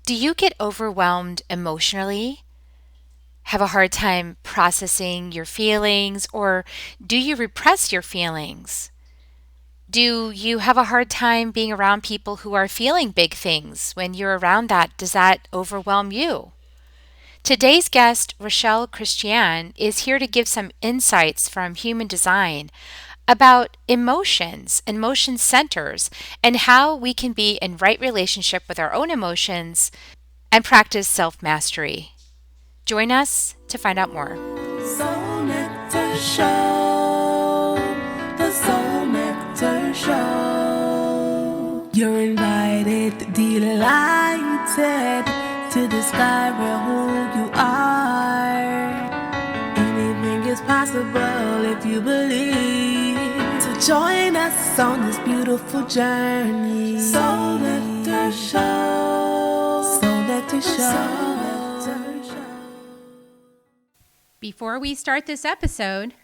Do you get overwhelmed emotionally? Have a hard time processing your feelings, or do you repress your feelings? Do you have a hard time being around people who are feeling big things? When you're around that, does that overwhelm you? Today's guest, Rochelle Christiane, is here to give some insights from Human Design about emotions and emotion centers and how we can be in right relationship with our own emotions and practice self mastery. Join us to find out more. Soul Nectar Show. The Soul Nectar Show. You're invited, delighted to discover who you are. Anything is possible if you believe. So join us on this beautiful journey. Soul Nectar Show. Soul Nectar Show. Before we start this episode,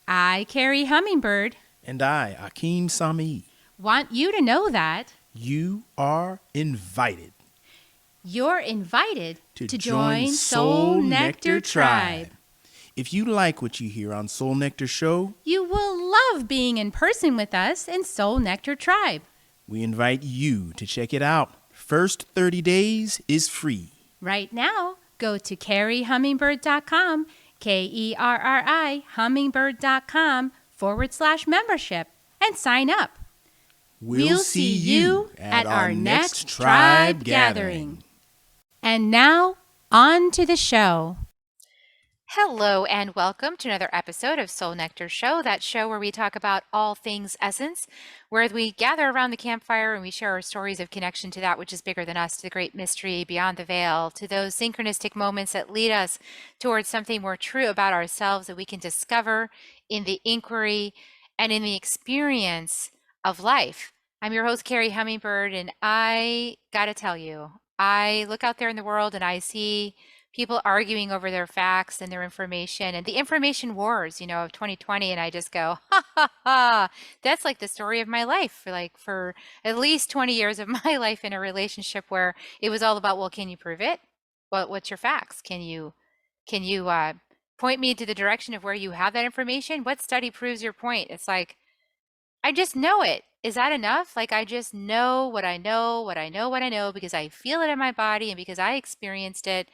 I, Carrie Hummingbird, And I, Akeem Sami. want you to know that You are invited you're invited to join Soul Nectar Tribe. If you like what you hear on Soul Nectar Show, You will love being in person with us in Soul Nectar Tribe. we invite you to check it out. First 30 days is free. Right now, go to carriehummingbird.com, KERRI, hummingbird.com/membership, and sign up. We'll see you at our next tribe gathering. And now, on to the show. Hello, and welcome to another episode of Soul Nectar Show, that show where we talk about all things essence, where we gather around the campfire and we share our stories of connection to that which is bigger than us, to the great mystery beyond the veil, to those synchronistic moments that lead us towards something more true about ourselves that we can discover in the inquiry and in the experience of life. I'm your host, Carrie Hummingbird, and I gotta tell you, I look out there in the world and I see people arguing over their facts and their information and the information wars, of 2020. And I just go, ha ha ha, that's like the story of my life, for at least 20 years of my life in a relationship where it was all about, well, can you prove it? What's your facts? Can you point me to the direction of where you have that information? What study proves your point? It's like, I just know it. Is that enough? Like, I just know what I know, what I know, what I know, because I feel it in my body and because I experienced it.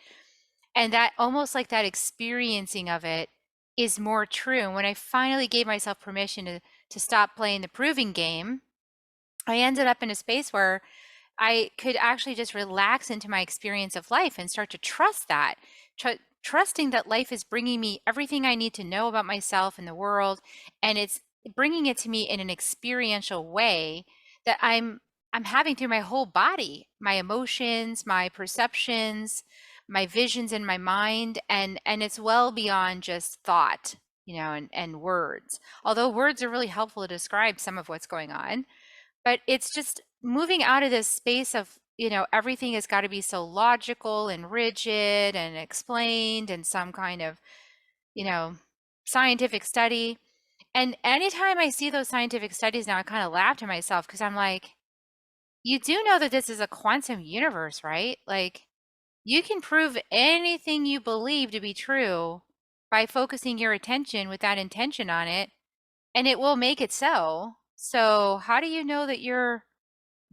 And that almost like that experiencing of it is more true. And when I finally gave myself permission to stop playing the proving game, I ended up in a space where I could actually just relax into my experience of life and start to trust that, trusting that life is bringing me everything I need to know about myself and the world, and it's bringing it to me in an experiential way that I'm having through my whole body, my emotions, my perceptions, my visions in my mind, and it's well beyond just thought, and words. Although words are really helpful to describe some of what's going on, but it's just moving out of this space of, everything has got to be so logical and rigid and explained in some kind of, you know, scientific study. And anytime I see those scientific studies now, I kind of laugh to myself because I'm like, you do know that this is a quantum universe, right? Like, you can prove anything you believe to be true by focusing your attention with that intention on it, and it will make it so. So, how do you know that you're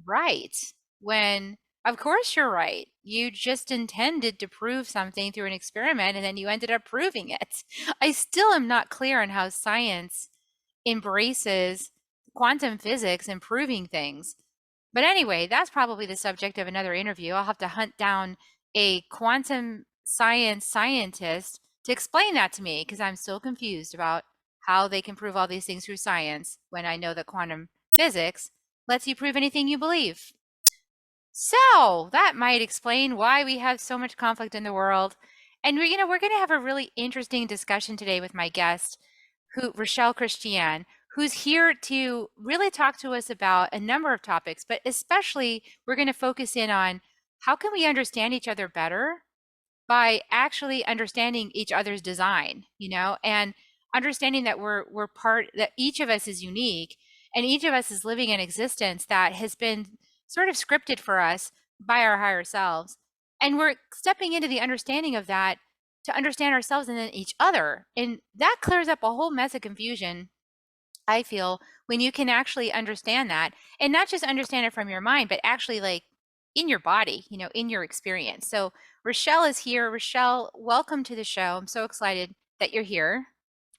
right when, of course, you're right? You just intended to prove something through an experiment and then you ended up proving it. I still am not clear on how science embraces quantum physics and proving things. But anyway, that's probably the subject of another interview. I'll have to hunt down a quantum science scientist to explain that to me because I'm still confused about how they can prove all these things through science when I know that quantum physics lets you prove anything you believe. So that might explain why we have so much conflict in the world. And we're going to have a really interesting discussion today with my guest, Rochelle Christiane, who's here to really talk to us about a number of topics, but especially we're going to focus in on how can we understand each other better by actually understanding each other's design, and understanding that we're part, that each of us is unique and each of us is living an existence that has been sort of scripted for us by our higher selves. And we're stepping into the understanding of that to understand ourselves and then each other. And that clears up a whole mess of confusion, I feel, when you can actually understand that, and not just understand it from your mind, but actually like in your body, in your experience. So Rochelle is here. Rochelle, welcome to the show. I'm so excited that you're here.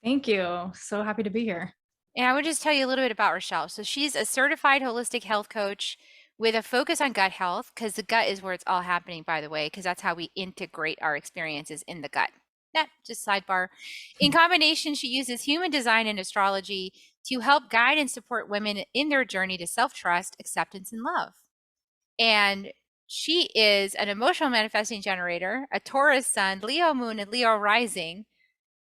Thank you. So happy to be here. And I would just tell you a little bit about Rochelle. So she's a certified holistic health coach with a focus on gut health, because the gut is where it's all happening, by the way, because that's how we integrate our experiences in the gut. That just sidebar. In combination, she uses human design and astrology to help guide and support women in their journey to self-trust, acceptance, and love. And she is an emotional manifesting generator, a Taurus sun, Leo moon, and Leo rising.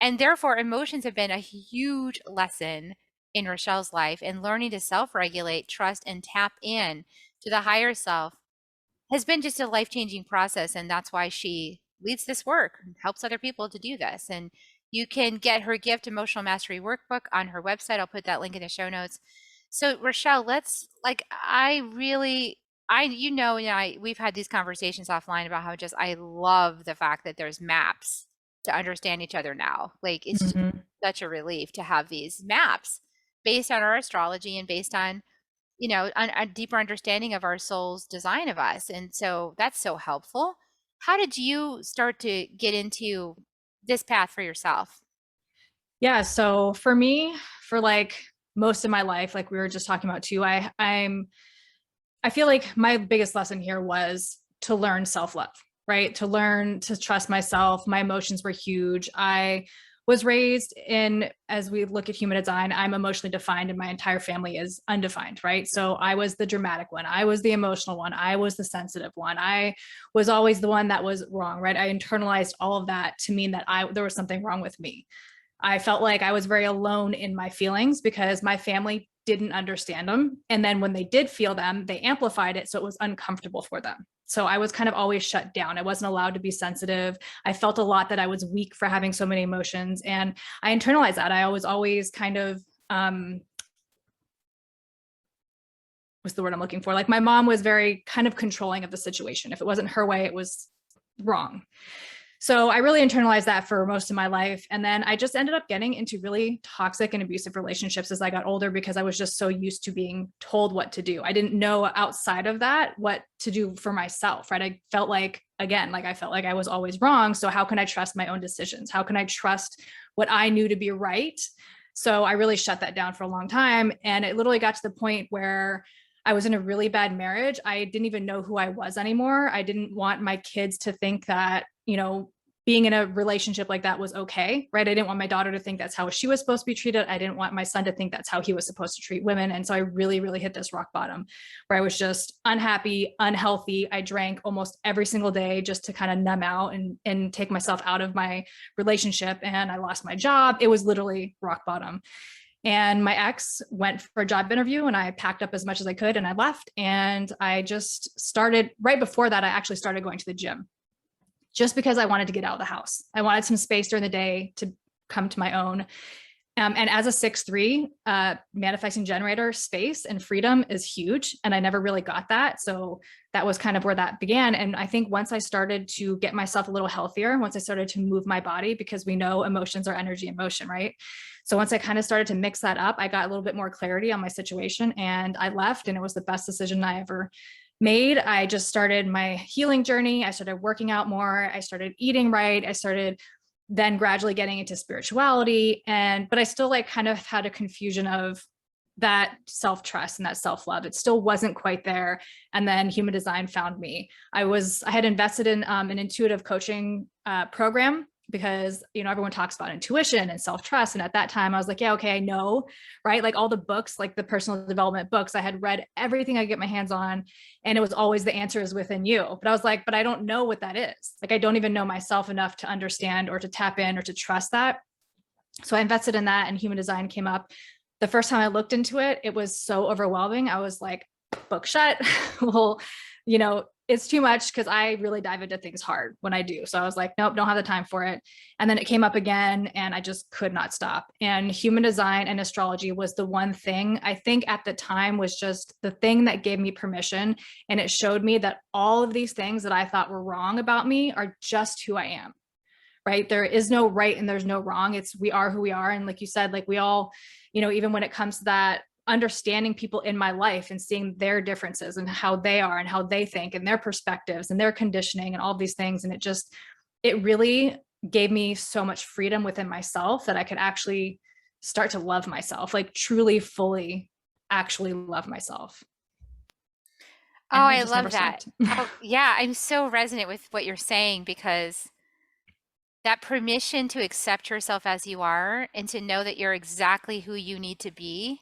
And therefore, emotions have been a huge lesson in Rochelle's life, and learning to self-regulate, trust, and tap in to the higher self has been just a life-changing process. And that's why she leads this work and helps other people to do this. And you can get her gift, Emotional Mastery Workbook, on her website. I'll put that link in the show notes. So Rochelle, we've had these conversations offline about how just I love the fact that there's maps to understand each other now. Like, it's just such a relief to have these maps based on our astrology and based on, a deeper understanding of our soul's design of us. And so that's so helpful. How did you start to get into this path for yourself? Yeah. So for me, for like most of my life, like we were just talking about too, I feel like my biggest lesson here was to learn self-love, right? To learn to trust myself. My emotions were huge. I was raised in, as we look at human design, I'm emotionally defined and my entire family is undefined, right? So I was the dramatic one. I was the emotional one. I was the sensitive one. I was always the one that was wrong, right? I internalized all of that to mean that there was something wrong with me. I felt like I was very alone in my feelings because my family didn't understand them. And then when they did feel them, they amplified it. So it was uncomfortable for them. So I was kind of always shut down. I wasn't allowed to be sensitive. I felt a lot that I was weak for having so many emotions. And I internalized that. I was always kind of, what's the word I'm looking for? Like my mom was very kind of controlling of the situation. If it wasn't her way, it was wrong. So I really internalized that for most of my life. And then I just ended up getting into really toxic and abusive relationships as I got older, because I was just so used to being told what to do. I didn't know outside of that what to do for myself, right? I felt like, again, like I felt like I was always wrong. So how can I trust my own decisions? How can I trust what I knew to be right? So I really shut that down for a long time. And it literally got to the point where I was in a really bad marriage. I didn't even know who I was anymore. I didn't want my kids to think that, being in a relationship like that was okay, right? I didn't want my daughter to think that's how she was supposed to be treated. I didn't want my son to think that's how he was supposed to treat women. And so I really, really hit this rock bottom where I was just unhappy, unhealthy. I drank almost every single day just to kind of numb out and take myself out of my relationship. And I lost my job. It was literally rock bottom. And my ex went for a job interview and I packed up as much as I could and I left. And I just started, right before that, I actually started going to the gym just because I wanted to get out of the house. I wanted some space during the day to come to my own. And as a 6'3", manifesting generator, space and freedom is huge. And I never really got that. So that was kind of where that began. And I think once I started to get myself a little healthier, once I started to move my body, because we know emotions are energy in motion, right? So once I kind of started to mix that up, I got a little bit more clarity on my situation and I left, and it was the best decision I ever made. I just started my healing journey. I started working out more. I started eating right. I started then gradually getting into spirituality. But I still like kind of had a confusion of that self-trust and that self-love. It still wasn't quite there. And then Human Design found me. I had invested in an intuitive coaching program because, everyone talks about intuition and self-trust. And at that time I was like, yeah, okay, I know, right? Like all the books, like the personal development books, I had read everything I could get my hands on. And it was always the answer is within you. But I was like, but I don't know what that is. Like, I don't even know myself enough to understand or to tap in or to trust that. So I invested in that and Human Design came up. The first time I looked into it, it was so overwhelming. I was like, book shut. Well, it's too much because I really dive into things hard when I do. So I was like, nope, don't have the time for it. And then it came up again and I just could not stop. And human design and astrology was the one thing I think at the time was just the thing that gave me permission. And it showed me that all of these things that I thought were wrong about me are just who I am. Right. There is no right and there's no wrong. It's we are who we are. And like you said, like we all, even when it comes to that, understanding people in my life and seeing their differences and how they are and how they think and their perspectives and their conditioning and all these things. And it really gave me so much freedom within myself that I could actually start to love myself, like truly, fully actually love myself. Oh, I love that. Oh, yeah. I'm so resonant with what you're saying because that permission to accept yourself as you are and to know that you're exactly who you need to be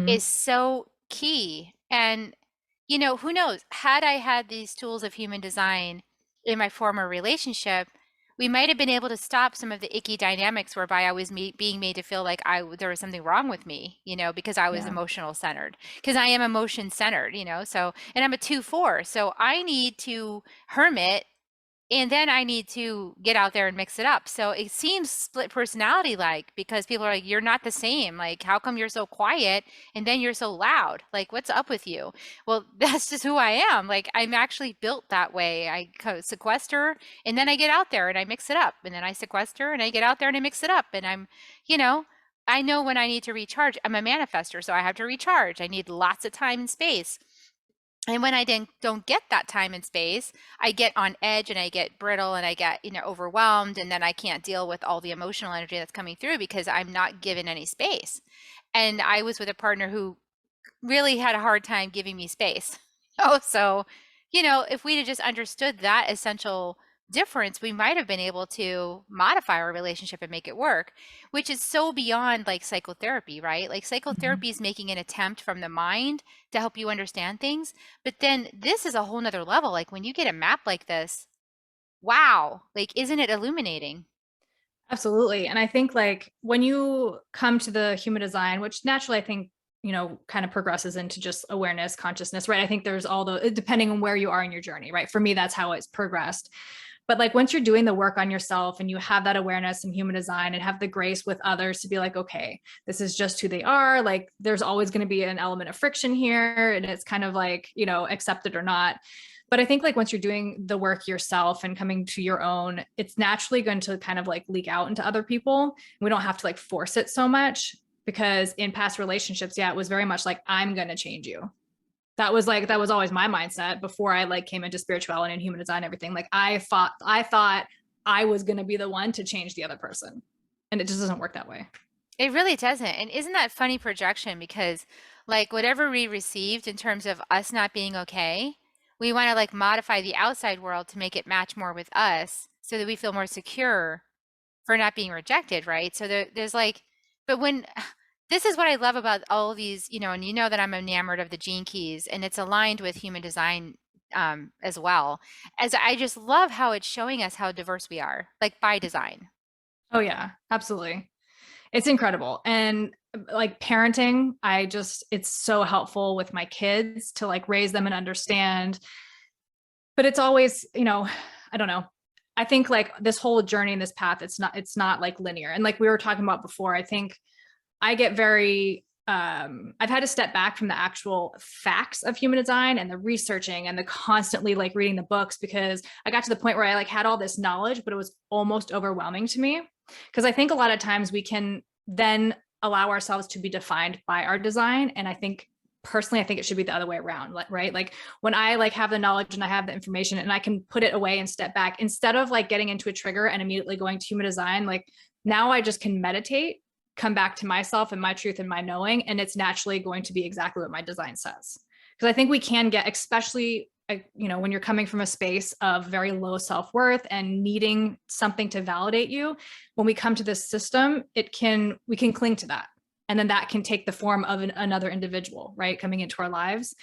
is so key. And, who knows? Had I had these tools of human design in my former relationship, we might have been able to stop some of the icky dynamics whereby I was being made to feel like there was something wrong with me, because I was emotional centered, because I am emotion centered, so, and I'm a 2/4. So I need to hermit. And then I need to get out there and mix it up. So it seems split personality like because people are like, you're not the same. Like, how come you're so quiet and then you're so loud? Like, what's up with you? Well, that's just who I am. Like, I'm actually built that way. I sequester and then I get out there and I mix it up. And then I sequester and I get out there and I mix it up. And I know when I need to recharge. I'm a manifester, so I have to recharge. I need lots of time and space. And when I don't get that time and space, I get on edge and I get brittle and I get, overwhelmed. And then I can't deal with all the emotional energy that's coming through because I'm not given any space. And I was with a partner who really had a hard time giving me space. Oh, so, if we'd have just understood that essential difference, we might have been able to modify our relationship and make it work, which is so beyond like psychotherapy, right? Like psychotherapy is making an attempt from the mind to help you understand things. But then this is a whole nother level. Like when you get a map like this, wow, like, isn't it illuminating? Absolutely. And I think like when you come to the human design, which naturally I think, kind of progresses into just awareness, consciousness, right? I think there's depending on where you are in your journey, right? For me, that's how it's progressed. But like once you're doing the work on yourself and you have that awareness in human design and have the grace with others to be like, okay, this is just who they are. Like there's always going to be an element of friction here. And it's kind of like, accept it or not. But I think like once you're doing the work yourself and coming to your own, it's naturally going to kind of like leak out into other people. We don't have to like force it so much because in past relationships, it was very much like, I'm going to change you. That was always my mindset before I like came into spirituality and human design and everything. Like I thought I was going to be the one to change the other person. And it just doesn't work that way. It really doesn't. And isn't that funny projection? Because like whatever we received in terms of us not being okay, we want to like modify the outside world to make it match more with us so that we feel more secure for not being rejected, right? So there's like, but when this is what I love about all of these, and that I'm enamored of the gene keys and it's aligned with human design as well. As I just love how it's showing us how diverse we are, like by design. Oh yeah, absolutely. It's incredible. And like parenting, it's so helpful with my kids to like raise them and understand. But it's always, I don't know. I think like this whole journey in this path, it's not like linear. And like we were talking about before, I think I get very, I've had to step back from the actual facts of human design and the researching and the constantly like reading the books because I got to the point where I like had all this knowledge, but it was almost overwhelming to me. Because I think a lot of times we can then allow ourselves to be defined by our design. And I think personally, I think it should be the other way around, right? Like when I like have the knowledge and I have the information and I can put it away and step back instead of like getting into a trigger and immediately going to human design, like now I just can meditate, come back to myself and my truth and my knowing, and it's naturally going to be exactly what my design says. Because I think we can get, especially when you're coming from a space of very low self-worth and needing something to validate you, when we come to this system, we can cling to that. And then that can take the form of another individual, right? Coming into our lives.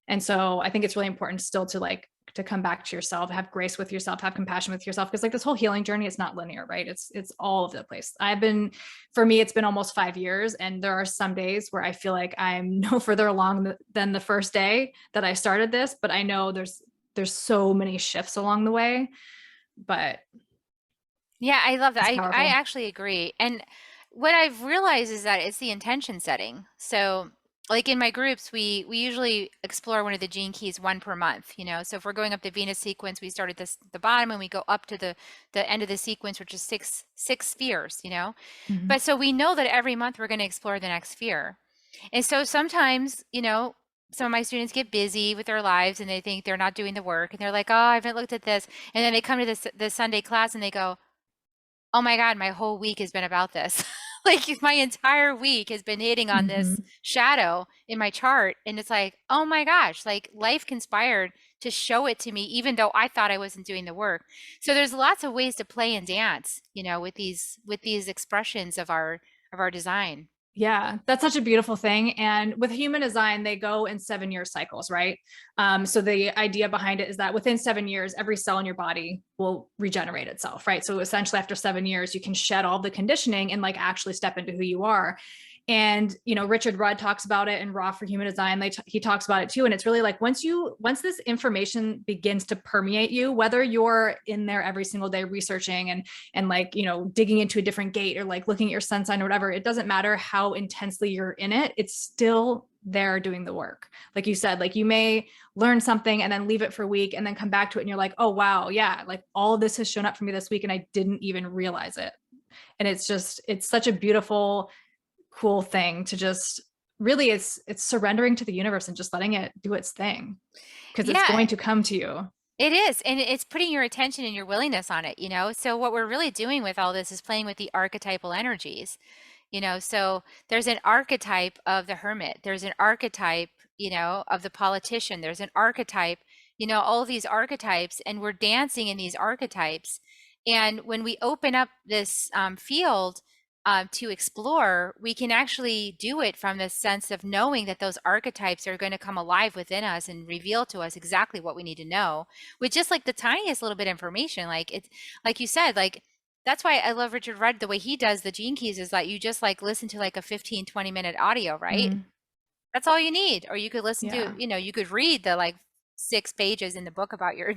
And so I think it's really important still to come back to yourself, have grace with yourself, have compassion with yourself. Because like this whole healing journey, it's not linear, right? It's all over the place. For me, it's been almost 5 years. And there are some days where I feel like I'm no further along than the first day that I started this, but I know there's there's so many shifts along the way, but Yeah, I love that. it's I powerful. actually agree. And what I've realized is that it's the intention setting. So like in my groups, we usually explore one of the gene keys one per month, you know. So if we're going up the Venus sequence, we start at this the bottom and we go up to the end of the sequence, which is six spheres, you know. Mhm. But so we know that every month we're going to explore the next sphere. And so sometimes, you know, some of my students get busy with their lives and they think they're not doing the work and they're like, "Oh, I haven't looked at this." And then they come to the Sunday class and they go, "Oh my God, my whole week has been about this." Like my entire week has been hitting on this Mhm. shadow in my chart. And it's like, oh my gosh, like life conspired to show it to me, even though I thought I wasn't doing the work. So there's lots of ways to play and dance, you know, with these expressions of our design. Yeah, that's such a beautiful thing. And with human design, they go in 7 year cycles, right? So the idea behind it is that within 7 years, every cell in your body will regenerate itself, right? So essentially, after 7 years, you can shed all the conditioning and like actually step into who you are. And you know, Richard Rudd talks about it in Raw for Human Design. He talks about it too. And it's really like once this information begins to permeate you, whether you're in there every single day researching and like, you know, digging into a different gate or like looking at your sun sign or whatever, it doesn't matter how intensely you're in it, it's still there doing the work. Like you said, like you may learn something and then leave it for a week and then come back to it and you're like, oh wow, yeah, like all of this has shown up for me this week and I didn't even realize it. And it's such a beautiful, cool thing to just really, it's surrendering to the universe and just letting it do its thing because it's Yeah, going to come to you. it is. And it's putting your attention and your willingness on it, you know? So what we're really doing with all this is playing with the archetypal energies. You know, so there's an archetype of the hermit, there's an archetype, you know, of the politician, there's an archetype, you know, all these archetypes, and we're dancing in these archetypes. And when we open up this field to explore, we can actually do it from the sense of knowing that those archetypes are going to come alive within us and reveal to us exactly what we need to know with just like the tiniest little bit of information. Like it's like you said, like that's why I love Richard Rudd. The way he does the gene keys is that you just like listen to like a 15-20 minute audio, right? Mm, That's all you need. Or you could listen to, yeah. you know, you could read the like 6 pages in the book about your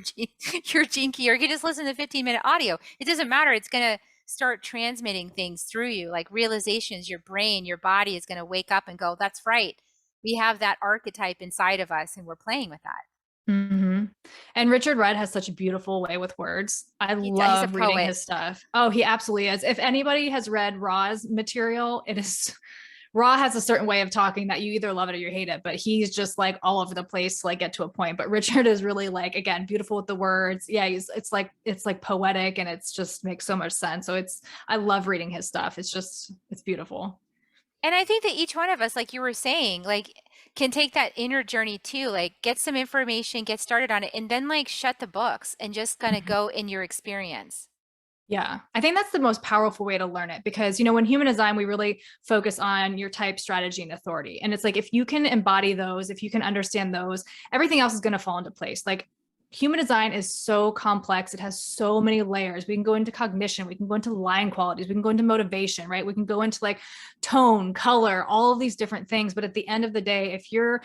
your gene key, or you could just listen to 15-minute audio. It doesn't matter. It's gonna start transmitting things through you, like realizations. Your brain, your body is gonna wake up and go, "That's right. We have that archetype inside of us, and we're playing with that." Hmm. And Richard Rudd has such a beautiful way with words. I He's a love reading poet. his stuff. Oh, he absolutely is. If anybody has read Raw's material, it is Raw has a certain way of talking that you either love it or you hate it, but he's just like all over the place to like get to a point. But Richard is really like, again, beautiful with the words. Yeah, it's like poetic and it's just makes so much sense. So I love reading his stuff. It's beautiful. And I think that each one of us, like you were saying, like can take that inner journey too, like get some information, get started on it, and then like shut the books and just kind of Mhm. go in your experience. Yeah, I think that's the most powerful way to learn it because, you know, when human design, we really focus on your type, strategy, and authority. And it's like, if you can embody those, if you can understand those, everything else is going to fall into place. Like, human design is so complex. It has so many layers. We can go into cognition, we can go into line qualities, we can go into motivation, right? We can go into like tone, color, all of these different things. But at the end of the day, if you're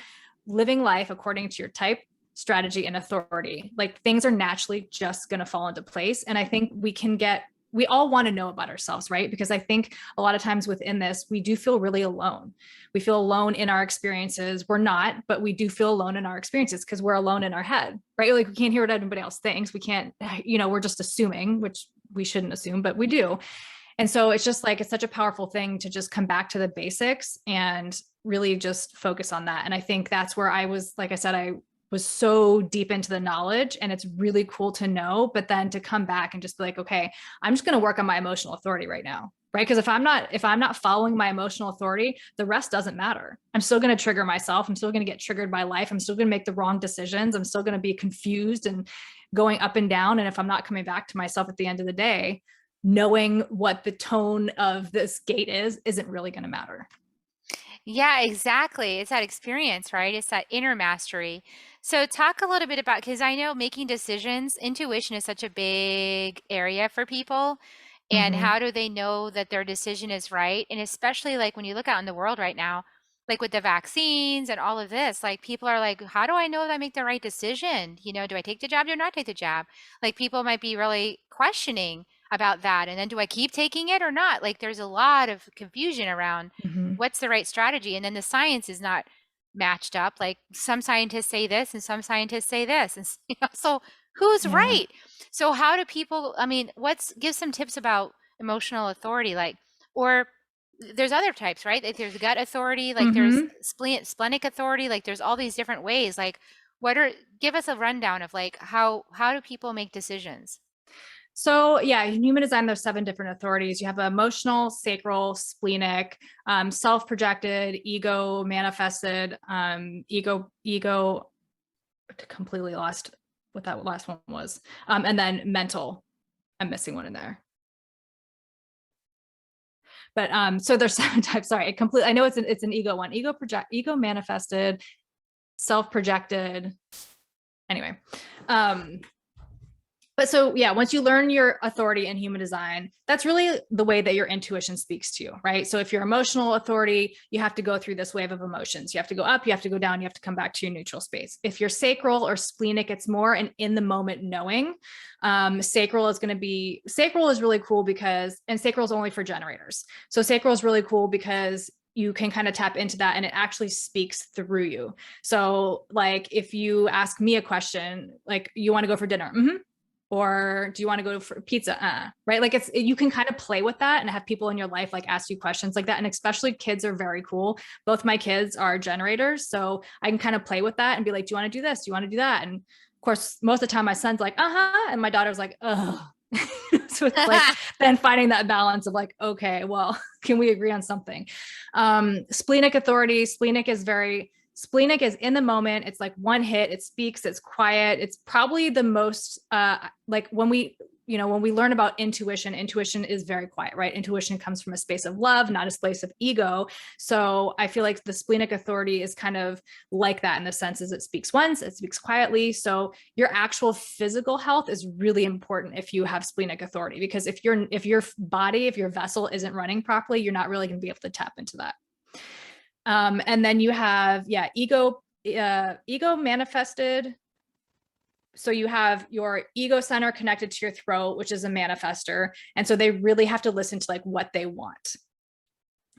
living life according to your type, strategy, and authority, like things are naturally just going to fall into place. And I think we all want to know about ourselves, right? Because I think a lot of times within this, we do feel really alone. We feel alone in our experiences. We're not, but we do feel alone in our experiences because we're alone in our head, right? Like we can't hear what anybody else thinks. We can't, you know, we're just assuming, which we shouldn't assume, but we do. And so it's just like, it's such a powerful thing to just come back to the basics and really just focus on that. And I think that's where I was, like I said, I was so deep into the knowledge and it's really cool to know, but then to come back and just be like, okay, I'm just going to work on my emotional authority right now. Right. Because if I'm not following my emotional authority, the rest doesn't matter. I'm still going to trigger myself. I'm still going to get triggered by life. I'm still going to make the wrong decisions. I'm still going to be confused and going up and down. And if I'm not coming back to myself at the end of the day, knowing what the tone of this gate is, isn't really going to matter. Yeah, exactly. It's that experience, right? It's that inner mastery. So talk a little bit about, because I know making decisions, intuition is such a big area for people. And Mm-hmm. how do they know that their decision is right? And especially like when you look out in the world right now, like with the vaccines and all of this, like people are like, how do I know that I make the right decision? You know, do I take the jab? Do I not take the jab? Like people might be really questioning about that. And then do I keep taking it or not? Like there's a lot of confusion around what's the right strategy. And then the science is not matched up. Like some scientists say this and some scientists say this. And so who's right? So how do people, I mean, give some tips about emotional authority, like, or there's other types, right? Like there's gut authority, like there's splenic authority, like there's all these different ways. Like give us a rundown of like, how do people make decisions? So yeah, in Human Design, there's 7 different authorities. You have emotional, sacral, splenic, self-projected, ego manifested, ego, completely lost what that last one was. And then mental, I'm missing one in there. But so there's 7 types. Sorry, I know it's an ego one. Ego manifested, self-projected. Anyway. But so yeah, once you learn your authority in Human Design, that's really the way that your intuition speaks to you, right? So if you're emotional authority, you have to go through this wave of emotions. You have to go up, you have to go down, you have to come back to your neutral space. If you're sacral or splenic, it's more an in the moment knowing. Sacral is really cool because, and sacral is only for generators. So sacral is really cool because you can kind of tap into that and it actually speaks through you. So like if you ask me a question, like you want to go for dinner? Or do you want to go for pizza? Right? Like you can kind of play with that and have people in your life like ask you questions like that. And especially kids are very cool. Both my kids are generators. So I can kind of play with that and be like, do you want to do this? Do you want to do that? And of course, most of the time my son's like, and my daughter's like, ugh. So it's like then finding that balance of like, okay, well, can we agree on something? Splenic authority. Splenic is in the moment. It's like one hit, it speaks, it's quiet. It's probably the most, like when we learn about intuition is very quiet, right? Intuition comes from a space of love, not a space of ego. So I feel like the splenic authority is kind of like that in the sense is it speaks once, it speaks quietly. So your actual physical health is really important if you have splenic authority, because if your vessel isn't running properly, you're not really going to be able to tap into that. And then you have, ego manifested. So you have your ego center connected to your throat, which is a manifester. And so they really have to listen to like what they want.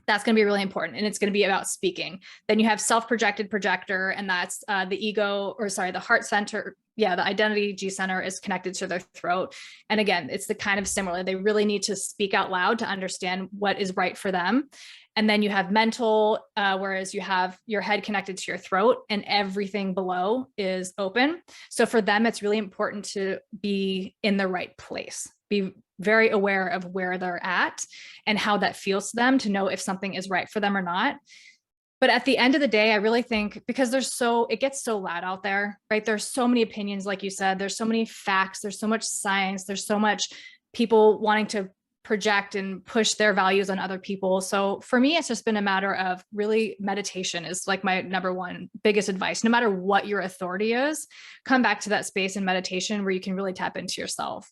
That's going to be really important. And it's going to be about speaking. Then you have self-projected projector, and that's the heart center. Yeah, the identity G center is connected to their throat. And again, it's the kind of similar. They really need to speak out loud to understand what is right for them. And then you have mental, whereas you have your head connected to your throat and everything below is open. So for them, it's really important to be in the right place, be very aware of where they're at and how that feels to them to know if something is right for them or not. But at the end of the day, I really think because it gets so loud out there, right? There's so many opinions, like you said, there's so many facts, there's so much science, there's so much people wanting to project and push their values on other people. So for me, it's just been a matter of really meditation is like my number one biggest advice. No matter what your authority is, come back to that space in meditation where you can really tap into yourself.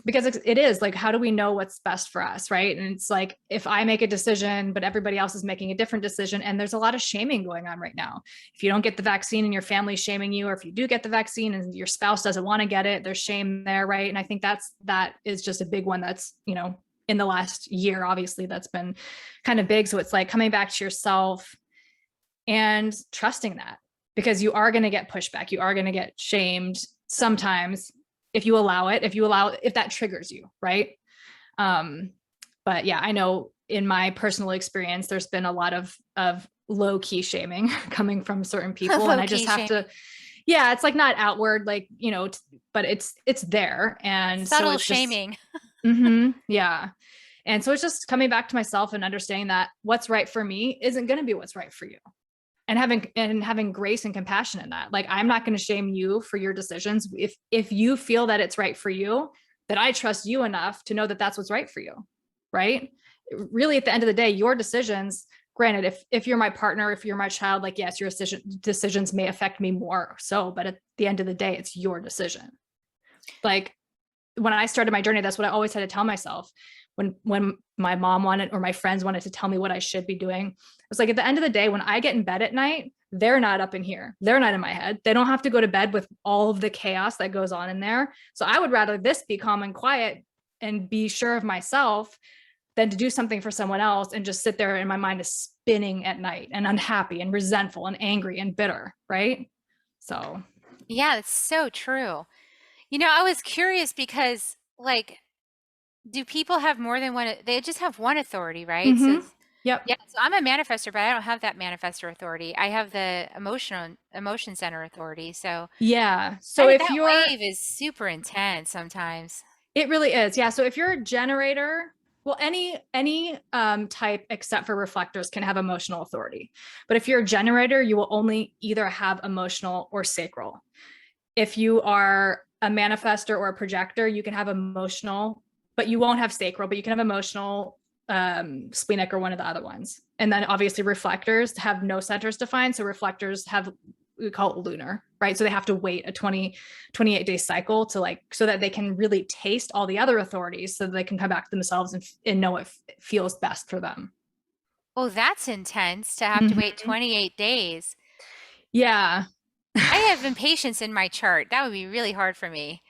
Because it is like, how do we know what's best for us, right? And it's like, if I make a decision, but everybody else is making a different decision, and there's a lot of shaming going on right now. If you don't get the vaccine and your family's shaming you, or if you do get the vaccine and your spouse doesn't want to get it, there's shame there, right? And I think that is just a big one that's, in the last year, obviously that's been kind of big. So it's like coming back to yourself and trusting that, because you are going to get pushback. You are going to get shamed sometimes, if that triggers you, right? But yeah, I know in my personal experience, there's been a lot of low key shaming coming from certain people. And I just have to, it's like not outward, like, but it's there. And subtle so it's shaming. Yeah. And so it's just coming back to myself and understanding that what's right for me isn't going to be what's right for you. And having grace and compassion in that. Like, I'm not going to shame you for your decisions. If you feel that it's right for you, that I trust you enough to know that that's what's right for you. Right. Really, at the end of the day, your decisions, granted, if you're my partner, if you're my child, like, yes, your decisions may affect me more so, but at the end of the day, it's your decision. Like, when I started my journey, that's what I always had to tell myself. when my mom wanted, or my friends wanted to tell me what I should be doing. It's like, at the end of the day, when I get in bed at night, they're not up in here. They're not in my head. They don't have to go to bed with all of the chaos that goes on in there. So I would rather this be calm and quiet and be sure of myself than to do something for someone else and just sit there and my mind is spinning at night and unhappy and resentful and angry and bitter, right? So Yeah, it's so true. I was curious because, like, do people have more than one? They just have one authority, right? So, yep. yeah, so I'm a manifestor, but I don't have that manifestor authority. I have the emotion center authority. So, yeah. So if that you're, wave is super intense sometimes. it really is. Yeah. So if you're a generator, well, any type except for reflectors can have emotional authority. But if you're a generator, you will only either have emotional or sacral. If you are a manifestor or a projector, you can have emotional, but you won't have sacral, but you can have emotional, splenic, or one of the other ones. And then obviously reflectors have no centers defined. So reflectors have, we call it lunar, right? So they have to wait a 28-day cycle to so that they can really taste all the other authorities so that they can come back to themselves and know what feels best for them. Oh, that's intense to have to wait 28 days. Yeah. I have impatience in my chart. That would be really hard for me.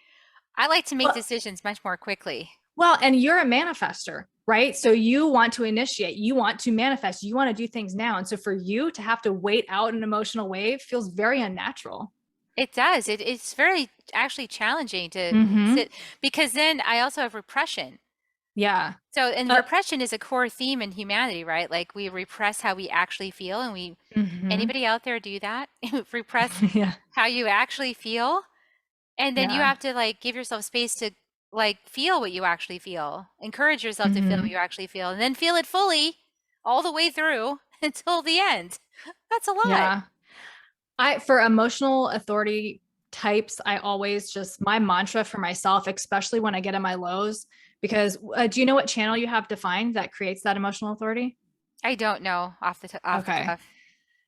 I like to make decisions much more quickly. Well, and you're a manifestor, right? So you want to initiate, you want to manifest, you want to do things now. And so for you to have to wait out an emotional wave feels very unnatural. It does. It's very actually challenging to sit, because then I also have repression. Yeah. So, and repression is a core theme in humanity, right? Like, we repress how we actually feel, and anybody out there do that? Repress how you actually feel. And then you have to give yourself space to feel what you actually feel. Encourage yourself to feel what you actually feel, and then feel it fully all the way through until the end. That's a lot. Yeah. For emotional authority types, I always just, my mantra for myself, especially when I get in my lows, because do you know what channel you have defined that creates that emotional authority? I don't know off the cuff.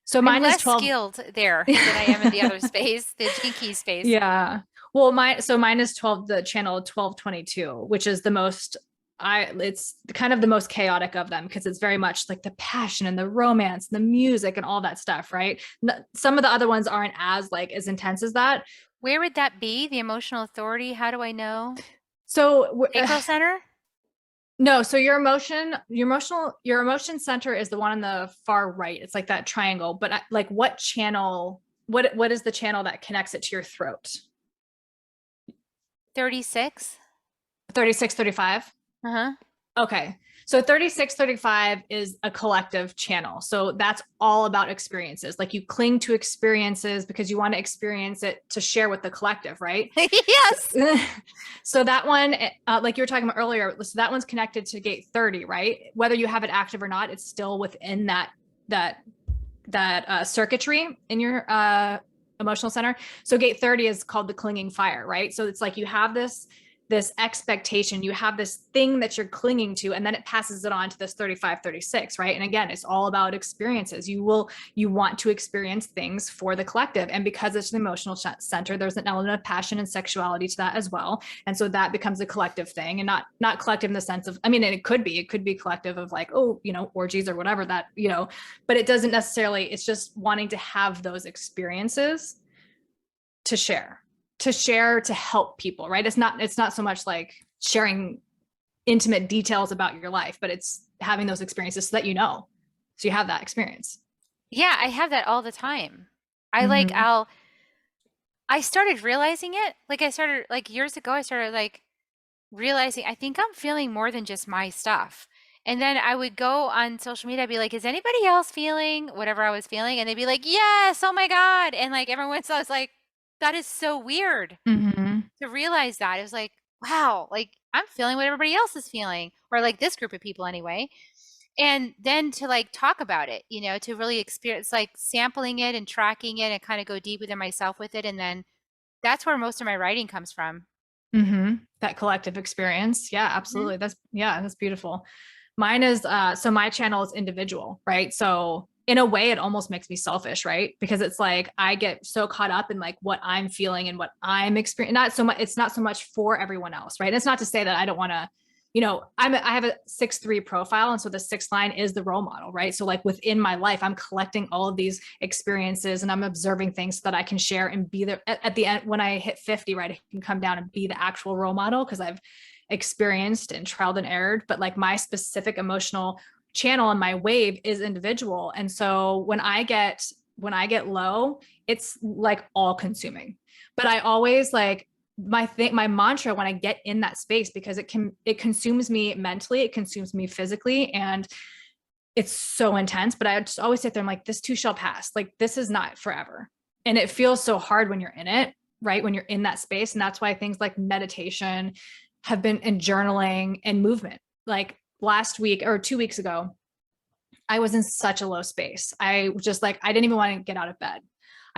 So mine is less 12 skilled there than I am in the other space, the jinky space. Yeah. Well, mine is 12, the channel 1222, which is the most, it's kind of the most chaotic of them, because it's very much like the passion and the romance, the music and all that stuff, right? Some of the other ones aren't as intense as that. Where would that be? The emotional authority? How do I know? So sacral center? No, so your emotion center is the one on the far right. It's like that triangle, but what channel, what is the channel that connects it to your throat? 36? 36, 35? Uh-huh. Okay. So 36, 35 is a collective channel. So that's all about experiences. Like, you cling to experiences because you want to experience it to share with the collective, right? Yes. So that one, like you were talking about earlier, so that one's connected to gate 30, right? Whether you have it active or not, it's still within that circuitry in your emotional center. So gate 30 is called the clinging fire, right? So it's like you have this expectation, you have this thing that you're clinging to, and then it passes it on to this 35, 36, right? And again, it's all about experiences. You want to experience things for the collective. And because it's an emotional center, there's an element of passion and sexuality to that as well. And so that becomes a collective thing, and not collective in the sense of, it could be collective of orgies or whatever that, but it doesn't necessarily, it's just wanting to have those experiences to share, to help people, right? It's not so much like sharing intimate details about your life, but it's having those experiences so that so you have that experience. Yeah, I have that all the time. I started realizing it. Years ago, I started realizing, I think I'm feeling more than just my stuff. And then I would go on social media, I'd be like, is anybody else feeling whatever I was feeling? And they'd be like, yes, oh my God. And everyone else, I was like, that is so weird to realize that. It was like, wow, I'm feeling what everybody else is feeling, or this group of people anyway. And then to talk about it, to really experience, sampling it and tracking it and kind of go deep within myself with it. And then that's where most of my writing comes from. That collective experience. Yeah, absolutely. That's beautiful. Mine is, so my channel is individual, right? So in a way, it almost makes me selfish, right? Because it's like, I get so caught up in what I'm feeling and what I'm experiencing. It's not so much for everyone else, right? And it's not to say that I don't want to you know, I have a 6-3 profile. And so the 6th line is the role model, right? So like within my life, I'm collecting all of these experiences and I'm observing things so that I can share and be there at the end. When I hit 50, right, I can come down and be the actual role model because I've experienced and trialed and errored. But like my specific emotional channel and my wave is individual. And so when I get low, it's like all consuming. But I always like, my mantra when I get in that space, because it consumes me mentally, it consumes me physically, and it's so intense. But I just always sit there, I'm like, this too shall pass. Like, this is not forever. And it feels so hard when you're in it, right? When you're in that space. And that's why things like meditation have been, and journaling and movement. Like last week or 2 weeks ago, I was in such a low space. I was just like, I didn't even want to get out of bed.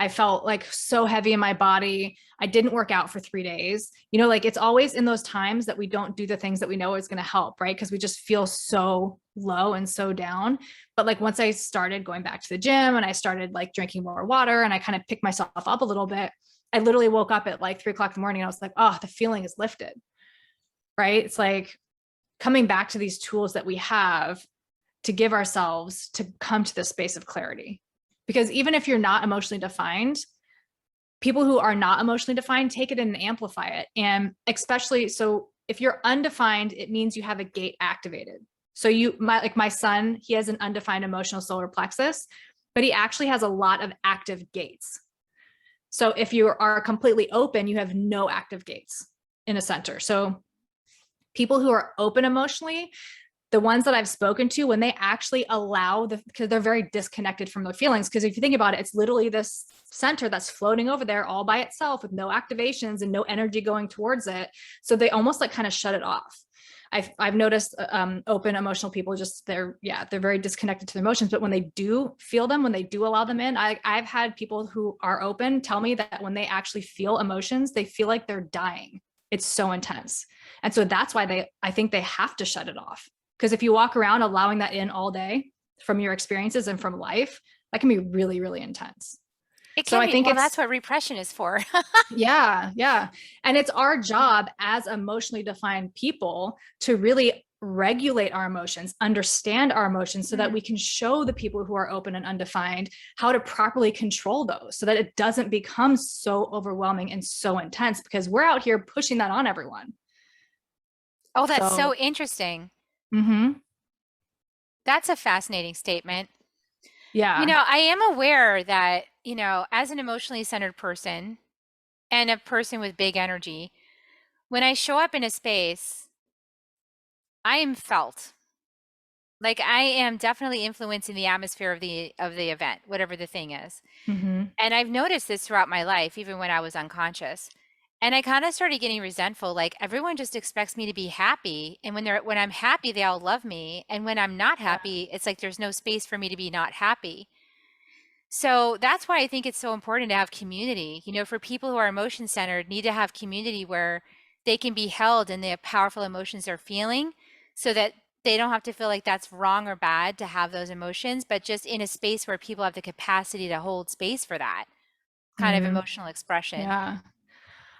I felt like so heavy in my body. I didn't work out for 3 days. You know, like it's always in those times that we don't do the things that we know is going to help, right? Because we just feel so low and so down. But like once I started going back to the gym and I started like drinking more water and I kind of picked myself up a little bit, I literally woke up at like 3 o'clock in the morning and I was like, oh, the feeling is lifted, right? It's like coming back to these tools that we have to give ourselves to come to this space of clarity. Because even if you're not emotionally defined, people who are not emotionally defined take it and amplify it. And especially, so if you're undefined, it means you have a gate activated. So my son, he has an undefined emotional solar plexus, but he actually has a lot of active gates. So if you are completely open, you have no active gates in a center. So people who are open emotionally, the ones that I've spoken to, when they actually allow because they're very disconnected from their feelings. Because if you think about it, it's literally this center that's floating over there all by itself with no activations and no energy going towards it. So they almost like kind of shut it off. I've noticed open emotional people, just they're very disconnected to their emotions. But when they do feel them, when they do allow them in, I've had people who are open tell me that when they actually feel emotions, they feel like they're dying. It's so intense. And so that's why I think they have to shut it off. Because if you walk around allowing that in all day from your experiences and from life, that can be really, really intense. I think that's what repression is for. Yeah. And it's our job as emotionally defined people to really regulate our emotions, understand our emotions so that we can show the people who are open and undefined how to properly control those so that it doesn't become so overwhelming and so intense, because we're out here pushing that on everyone. Oh, that's so interesting. Mm-hmm. That's a fascinating statement. Yeah. You know, I am aware that, you know, as an emotionally centered person and a person with big energy, when I show up in a space, I am felt. Like I am definitely influencing the atmosphere of the event, whatever the thing is. Mm-hmm. And I've noticed this throughout my life, even when I was unconscious. And I kind of started getting resentful. Like everyone just expects me to be happy. And when I'm happy, they all love me. And when I'm not happy, it's like there's no space for me to be not happy. So that's why I think it's so important to have community. You know, for people who are emotion centered, need to have community where they can be held in the powerful emotions they're feeling so that they don't have to feel like that's wrong or bad to have those emotions, but just in a space where people have the capacity to hold space for that kind of emotional expression. Yeah.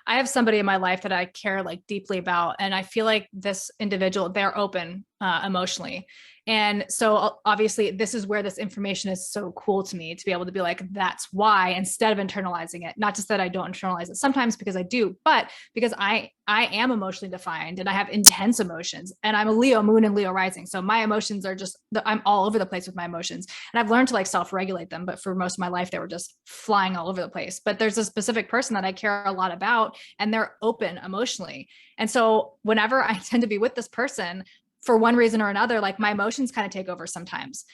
I have somebody in my life that I care like deeply about. And I feel like this individual, they're open emotionally. And so obviously this is where this information is so cool to me, to be able to be like, that's why, instead of internalizing it. Not just that I don't internalize it sometimes, because I do, but because I am emotionally defined and I have intense emotions, and I'm a Leo moon and Leo rising. So my emotions are just, I'm all over the place with my emotions, and I've learned to like self-regulate them. But for most of my life, they were just flying all over the place. But there's a specific person that I care a lot about, and they're open emotionally. And so whenever I tend to be with this person, for one reason or another, like my emotions kind of take over sometimes.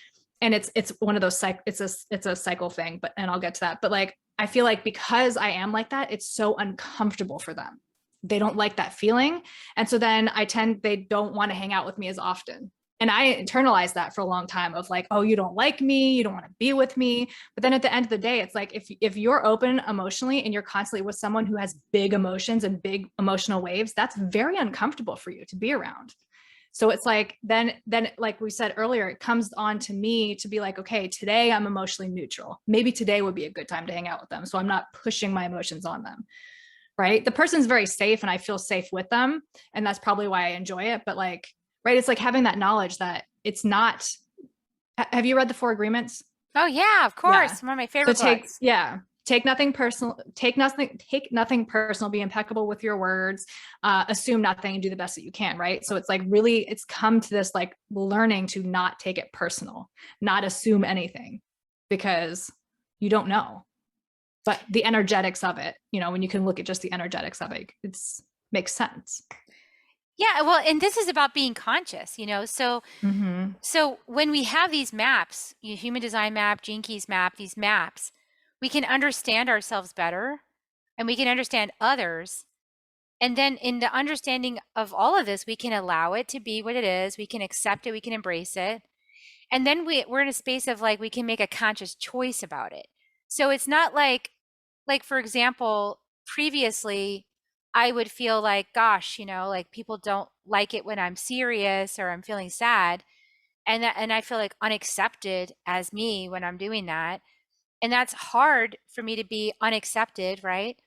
And it's one of those, it's a cycle thing, and I'll get to that. But like, I feel like because I am like that, it's so uncomfortable for them. They don't like that feeling. And so then they don't want to hang out with me as often. And I internalized that for a long time of like, oh, you don't like me, you don't want to be with me. But then at the end of the day, it's like, if you're open emotionally and you're constantly with someone who has big emotions and big emotional waves, that's very uncomfortable for you to be around. So it's like, then like we said earlier, it comes on to me to be like, okay, today I'm emotionally neutral. Maybe today would be a good time to hang out with them, so I'm not pushing my emotions on them. right? The person's very safe and I feel safe with them. And that's probably why I enjoy it. But like, right, it's like having that knowledge that it's not. Have you read the Four Agreements? Oh yeah, of course. One of my favorite books. Take nothing personal, take nothing personal, be impeccable with your words, assume nothing and do the best that you can, right? So it's like really, it's come to this like learning to not take it personal, not assume anything because you don't know. But the energetics of it, when you can look at just the energetics of it, makes sense. Yeah, well, and this is about being conscious, so Mm-hmm. so when we have these maps, Human Design map, Gene Keys map, these maps, we can understand ourselves better and we can understand others. And then in the understanding of all of this, we can allow it to be what it is. We can accept it. We can embrace it. And then we're in a space of like, we can make a conscious choice about it. So it's not like for example, previously I would feel like, gosh, like people don't like it when I'm serious or I'm feeling sad. And I feel like unaccepted as me when I'm doing that. And that's hard for me to be unaccepted, right?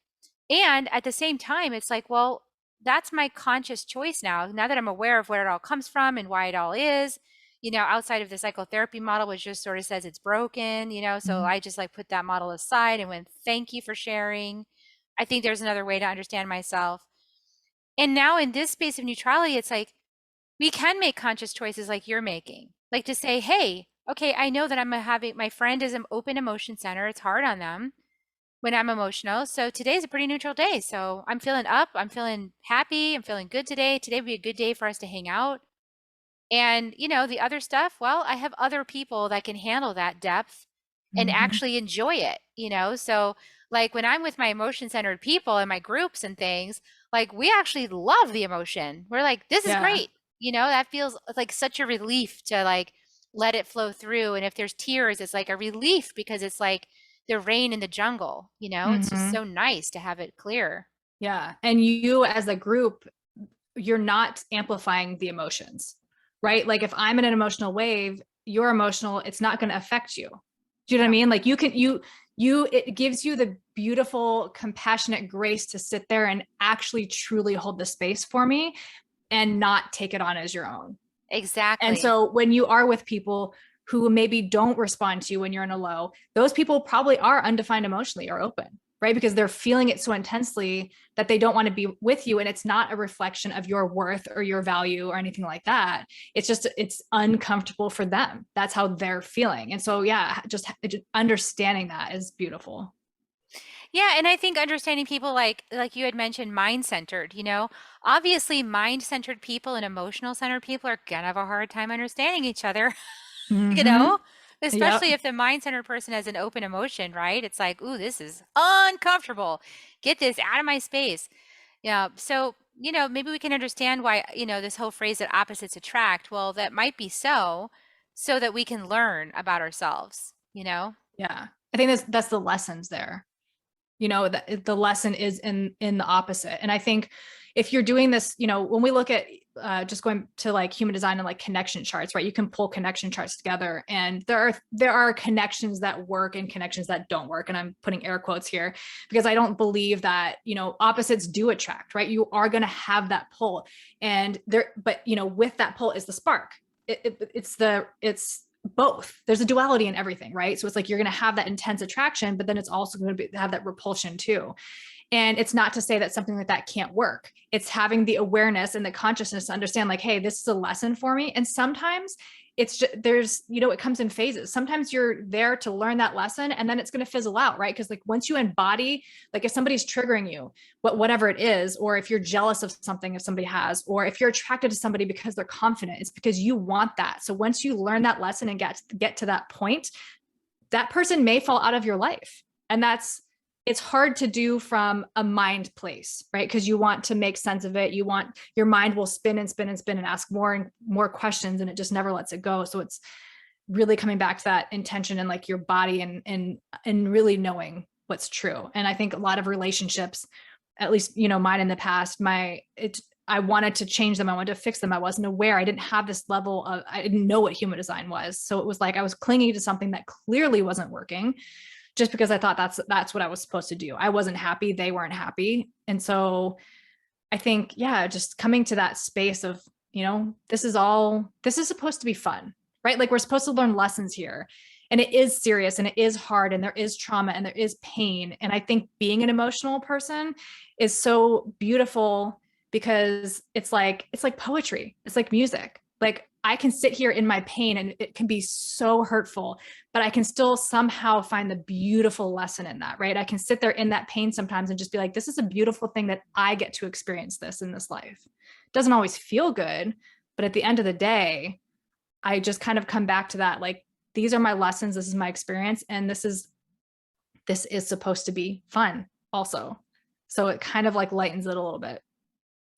And at the same time, it's like, well, that's my conscious choice now that I'm aware of where it all comes from and why it all is, outside of the psychotherapy model, which just sort of says it's broken, so I just like put that model aside and went, thank you for sharing. I think there's another way to understand myself. And now in this space of neutrality, it's like, we can make conscious choices like you're making, like to say, hey, okay, I know that my friend is an open emotion center. It's hard on them when I'm emotional. So today's a pretty neutral day. So I'm feeling up. I'm feeling happy. I'm feeling good today. Today would be a good day for us to hang out. And, the other stuff, well, I have other people that can handle that depth and actually enjoy it, So like when I'm with my emotion centered people and my groups and things, like we actually love the emotion. We're like, this is great. That feels like such a relief to like let it flow through. And if there's tears, it's like a relief because it's like the rain in the jungle, it's just so nice to have it clear. Yeah. And you as a group, you're not amplifying the emotions, right? Like if I'm in an emotional wave, you're emotional, it's not going to affect you. Do you know what I mean? Like it gives you the beautiful, compassionate grace to sit there and actually truly hold the space for me and not take it on as your own. Exactly. And so when you are with people who maybe don't respond to you when you're in a low, those people probably are undefined emotionally or open, right? Because they're feeling it so intensely that they don't want to be with you. And it's not a reflection of your worth or your value or anything like that. It's uncomfortable for them. That's how they're feeling. And so, yeah, just understanding that is beautiful. Yeah, and I think understanding people like you had mentioned, mind-centered, obviously mind-centered people and emotional-centered people are gonna have a hard time understanding each other, especially if the mind-centered person has an open emotion, right? It's like, ooh, this is uncomfortable. Get this out of my space. Yeah. So, maybe we can understand why, this whole phrase that opposites attract. Well, that might be so that we can learn about ourselves, Yeah. I think that's the lessons there. That the lesson is in the opposite. And I think if you're doing this, when we look at just going to like human design and like connection charts, right? You can pull connection charts together and there are connections that work and connections that don't work. And I'm putting air quotes here because I don't believe that, opposites do attract, right? You are going to have that pull and but with that pull is the spark. It's both. There's a duality in everything, right? So it's like you're going to have that intense attraction, but then it's also going to have that repulsion too. And it's not to say that something like that can't work. It's having the awareness and the consciousness to understand like, hey, this is a lesson for me. And sometimes it's just, it comes in phases. Sometimes you're there to learn that lesson and then it's going to fizzle out, right? Because like once you embody, like if somebody's triggering you, whatever it is, or if you're jealous of something, if somebody has, or if you're attracted to somebody because they're confident, it's because you want that. So once you learn that lesson and get to that point, that person may fall out of your life. And it's hard to do from a mind place, right? Because you want to make sense of it. Your mind will spin and spin and spin and ask more and more questions and it just never lets it go. So it's really coming back to that intention and like your body and really knowing what's true. And I think a lot of relationships, at least, mine in the past, I wanted to change them. I wanted to fix them. I wasn't aware. I didn't have this level I didn't know what human design was. So it was like, I was clinging to something that clearly wasn't working just because I thought that's what I was supposed to do. I wasn't happy. They weren't happy. And so I think, yeah, just coming to that space of, this is supposed to be fun, right? Like we're supposed to learn lessons here, and it is serious and it is hard and there is trauma and there is pain. And I think being an emotional person is so beautiful because it's like poetry. It's like music. Like I can sit here in my pain and it can be so hurtful, but I can still somehow find the beautiful lesson in that, right? I can sit there in that pain sometimes and just be like, this is a beautiful thing that I get to experience this in this life. It doesn't always feel good, but at the end of the day, I just kind of come back to that. Like, these are my lessons. This is my experience. And this is supposed to be fun also. So it kind of like lightens it a little bit.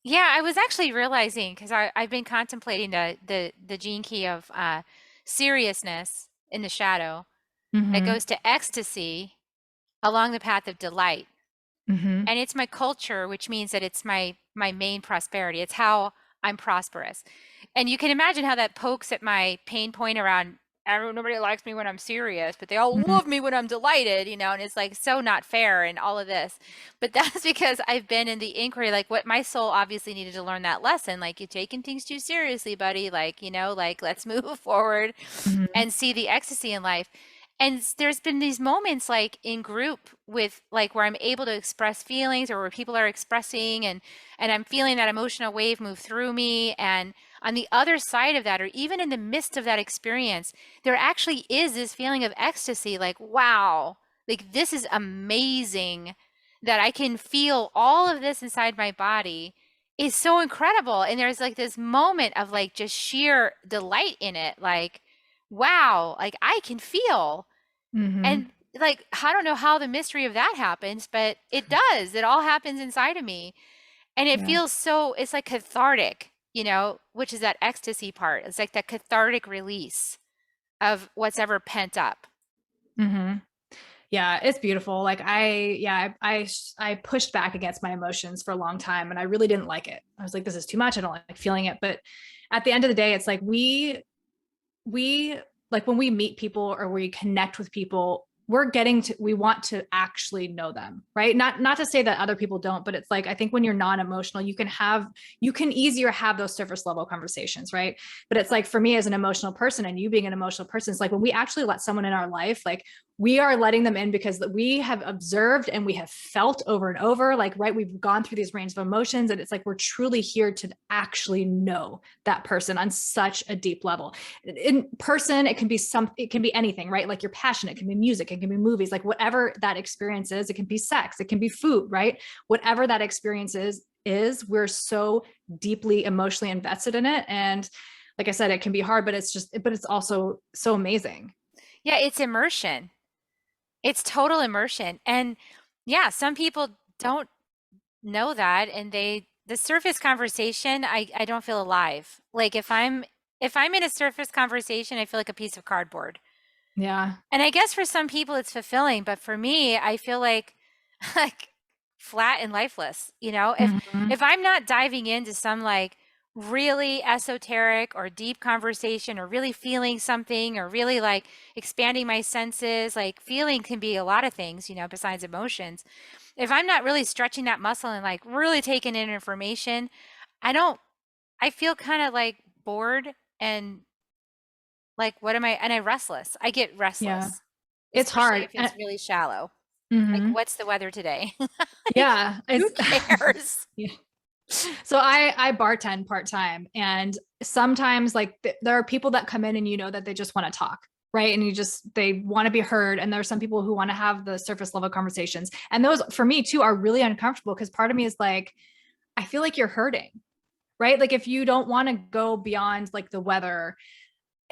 Yeah, I was actually realizing, because I've been contemplating the gene key of seriousness in the shadow that goes to ecstasy along the path of delight. And it's my culture, which means that it's my main prosperity. It's how I'm prosperous. And you can imagine how that pokes at my pain point around nobody likes me when I'm serious, but they all love me when I'm delighted, and it's like so not fair and all of this. But that's because I've been in the inquiry, like what my soul obviously needed to learn that lesson. Like, you're taking things too seriously, buddy. Like, like let's move forward and see the ecstasy in life. And there's been these moments like in group with like where I'm able to express feelings, or where people are expressing and I'm feeling that emotional wave move through me. And on the other side of that, or even in the midst of that experience, there actually is this feeling of ecstasy, like, wow, like this is amazing that I can feel all of this inside my body is so incredible. And there's like this moment of like just sheer delight in it. Like, wow, like I can feel. And like, I don't know how the mystery of that happens, but it does. It all happens inside of me. And it feels so, it's like cathartic, which is that ecstasy part. It's like that cathartic release of what's ever pent up. Yeah, it's beautiful. Like I pushed back against my emotions for a long time, and I really didn't like it. I was like, this is too much. I don't like feeling it. But at the end of the day, it's like we like when we meet people or we connect with people, we want to actually know them, right? Not to say that other people don't, but it's like, I think when you're non-emotional, you can easier have those surface level conversations, right? But it's like, for me as an emotional person, and you being an emotional person, it's like when we actually let someone in our life, like we are letting them in because we have observed and we have felt over and over, like, right, we've gone through these range of emotions, and it's like we're truly here to actually know that person on such a deep level. In person, it can be anything, right? Like you're passionate, it can be music, it can be movies, like whatever that experience is. It can be sex, it can be food, right? Whatever that experience is we're so deeply emotionally invested in it. And like I said, it can be hard, but it's also so amazing. Yeah, it's immersion. It's total immersion. And yeah, some people don't know that, and the surface conversation, I don't feel alive. Like if I'm in a surface conversation, I feel like a piece of cardboard. Yeah. And I guess for some people it's fulfilling, but for me, I feel like like flat and lifeless, If I'm not diving into some like really esoteric or deep conversation, or really feeling something, or really like expanding my senses, like feeling can be a lot of things, besides emotions. If I'm not really stretching that muscle and like really taking in information, I feel kind of like bored and like, what am I? And I restless. I get restless. Yeah. It's especially hard if it's really shallow. Like, what's the weather today? Yeah. Who cares? Yeah. So I bartend part-time, and sometimes like there are people that come in and that they just want to talk, right? And they want to be heard. And there are some people who want to have the surface level conversations. And those for me too are really uncomfortable, because part of me is like, I feel like you're hurting, right? Like if you don't want to go beyond like the weather,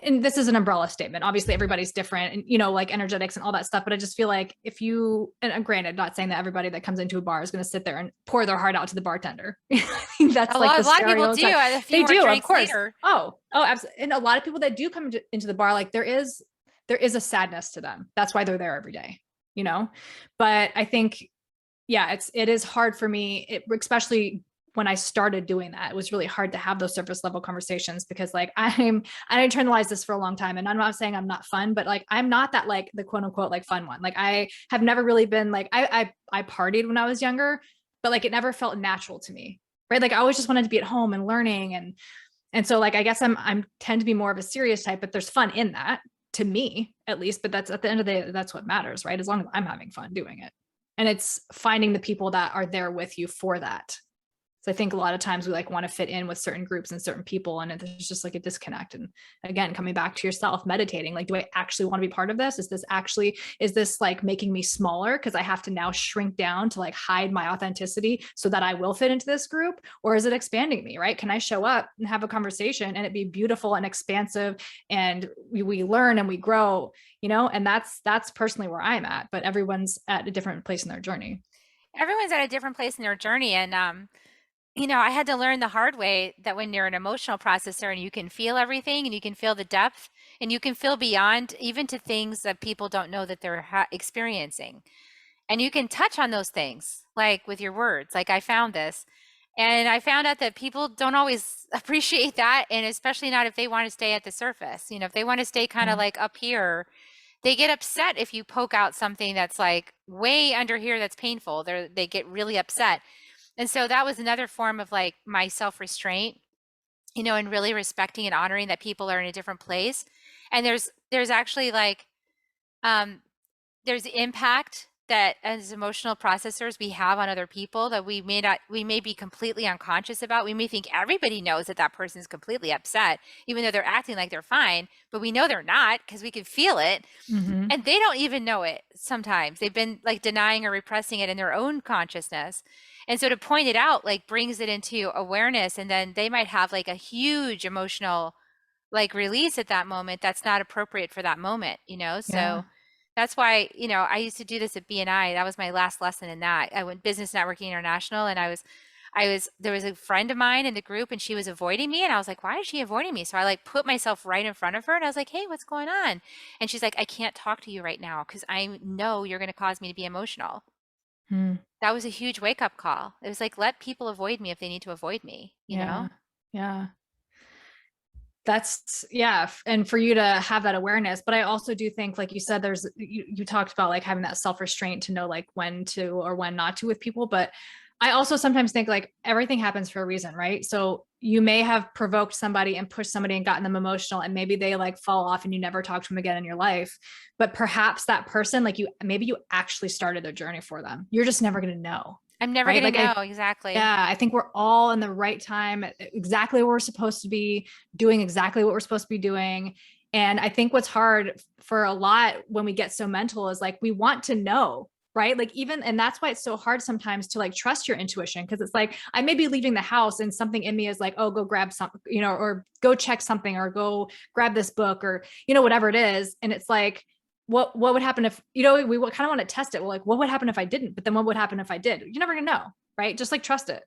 and this is an umbrella statement, obviously everybody's different, and like energetics and all that stuff. But I just feel like and granted, not saying that everybody that comes into a bar is going to sit there and pour their heart out to the bartender. That's a like lot of people do. They do, of course. Later. Oh, absolutely. And a lot of people that do come into the bar, like there is a sadness to them. That's why they're there every day, But I think, yeah, it is hard for me, especially when I started doing that. It was really hard to have those surface level conversations because like I internalized this for a long time, and I'm not saying I'm not fun, but like I'm not that like the quote unquote like fun one. Like I have never really been like I partied when I was younger, but like it never felt natural to me, right? Like I always just wanted to be at home and learning, and so like I guess I'm tend to be more of a serious type, but there's fun in that to me at least. But that's at the end of the day, that's what matters, right? As long as I'm having fun doing it, and it's finding the people that are there with you for that. So I think a lot of times we like want to fit in with certain groups and certain people, and there's just like a disconnect. And again, coming back to yourself, meditating, like, do I actually want to be part of this? Is this like making me smaller because I have to now shrink down to like hide my authenticity so that I will fit into this group? Or is it expanding me, right? Can I show up and have a conversation and it be beautiful and expansive, and we learn and we grow, and that's personally where I'm at, but everyone's at a different place in their journey. Everyone's at a different place in their journey. And, I had to learn the hard way that when you're an emotional processor and you can feel everything and you can feel the depth and you can feel beyond even to things that people don't know that they're experiencing. And you can touch on those things, like with your words, like I found this. And I found out that people don't always appreciate that. And especially not if they want to stay at the surface, if they want to stay kind of like up here, they get upset if you poke out something that's like way under here that's painful. They get really upset. And so that was another form of like my self-restraint, and really respecting and honoring that people are in a different place. And there's actually like there's impact that as emotional processors we have on other people that we may be completely unconscious about. We may think everybody knows that that person's completely upset, even though they're acting like they're fine, but we know they're not because we can feel it. Mm-hmm. And they don't even know it. Sometimes they've been like denying or repressing it in their own consciousness. And so to point it out, like brings it into awareness, and then they might have like a huge emotional like release at that moment that's not appropriate for that moment, so Yeah. that's why, I used to do this at BNI. That was my last lesson in that. I went Business Networking International, and there was a friend of mine in the group, and she was avoiding me, and I was like, why is she avoiding me? So I like put myself right in front of her, and I was like, hey, what's going on? And she's like, I can't talk to you right now because I know you're going to cause me to be emotional. That was a huge wake up call. It was like, let people avoid me if they need to avoid me, you know? Yeah. That's and for you to have that awareness. But I also do think, like you said, you talked about like having that self-restraint to know like when to or when not to with people. But I also sometimes think like everything happens for a reason, right? So you may have provoked somebody and pushed somebody and gotten them emotional, and maybe they like fall off and you never talk to them again in your life. But perhaps that person, like maybe you actually started their journey for them. You're just never going to know. I'm never Right? going to Like know. Exactly. Yeah, I think we're all in the right time, exactly what we're supposed to be doing, exactly what we're supposed to be doing. And I think what's hard for a lot when we get so mental is like we want to know, right? Like and that's why it's so hard sometimes to like trust your intuition, because it's like I may be leaving the house and something in me is like, oh, go grab something, or go check something, or go grab this book, or whatever it is. And it's like, what would happen if, we kind of want to test it. Well, like, what would happen if I didn't? But then what would happen if I did? You're never gonna know, right? Just like trust it.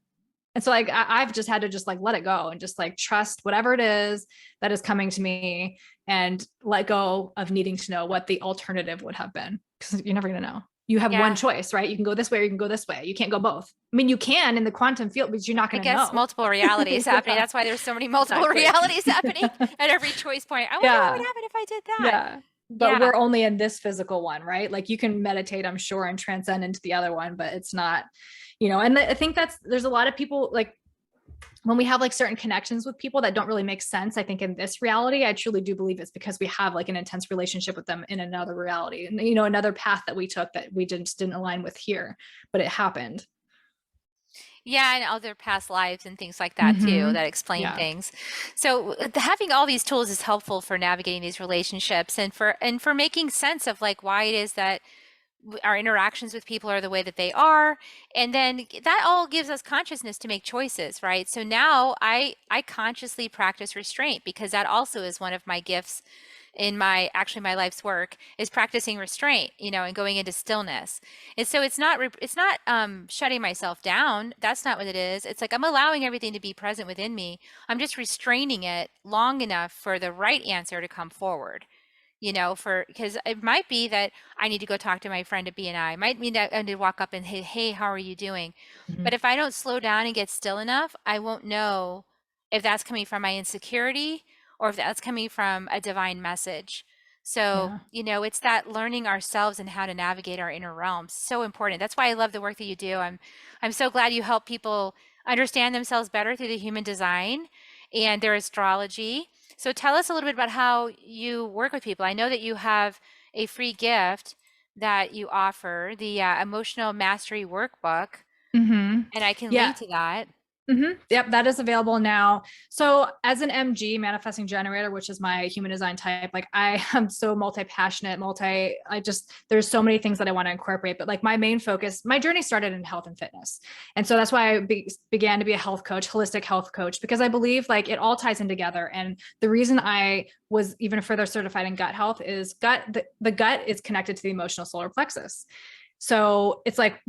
And so like I've just had to just like let it go and just like trust whatever it is that is coming to me, and let go of needing to know what the alternative would have been, because you're never gonna know. You have one choice, right? You can go this way or you can go this way. You can't go both. I mean, you can in the quantum field, but you're not going to know. I guess multiple realities happening. That's why there's so many multiple realities happening at every choice point. I wonder what would happen if I did that. Yeah. But we're only in this physical one, right? Like you can meditate, I'm sure, and transcend into the other one, but it's not, and I think there's a lot of people like when we have like certain connections with people that don't really make sense. I think in this reality, I truly do believe it's because we have like an intense relationship with them in another reality, and another path that we took that we didn't align with here, but it happened. Yeah, and other past lives and things like that too, that explain things. So having all these tools is helpful for navigating these relationships, and for making sense of like why it is that our interactions with people are the way that they are. And then that all gives us consciousness to make choices, right? So now I consciously practice restraint, because that also is one of my gifts in my life's work, is practicing restraint, and going into stillness. And so it's not shutting myself down. That's not what it is. It's like I'm allowing everything to be present within me. I'm just restraining it long enough for the right answer to come forward. because it might be that I need to go talk to my friend at BNI. It might mean that I need to walk up and, hey, how are you doing? Mhm. But if I don't slow down and get still enough, I won't know if that's coming from my insecurity or if that's coming from a divine message. So, Yeah. it's that learning ourselves and how to navigate our inner realms. So important. That's why I love the work that you do. I'm so glad you help people understand themselves better through the human design and their astrology. So tell us a little bit about how you work with people. I know that you have a free gift that you offer, the Emotional Mastery Workbook, Hmm. and I can Yeah. link to that. Yep, that is available now. So, as an MG, manifesting generator, which is my human design type, like I am so multi-passionate, there's so many things that I want to incorporate. But like my main focus, my journey started in health and fitness. And so that's why I began to be a health coach, holistic health coach, because I believe like it all ties in together. And the reason I was even further certified in gut health is the gut is connected to the emotional solar plexus. So it's like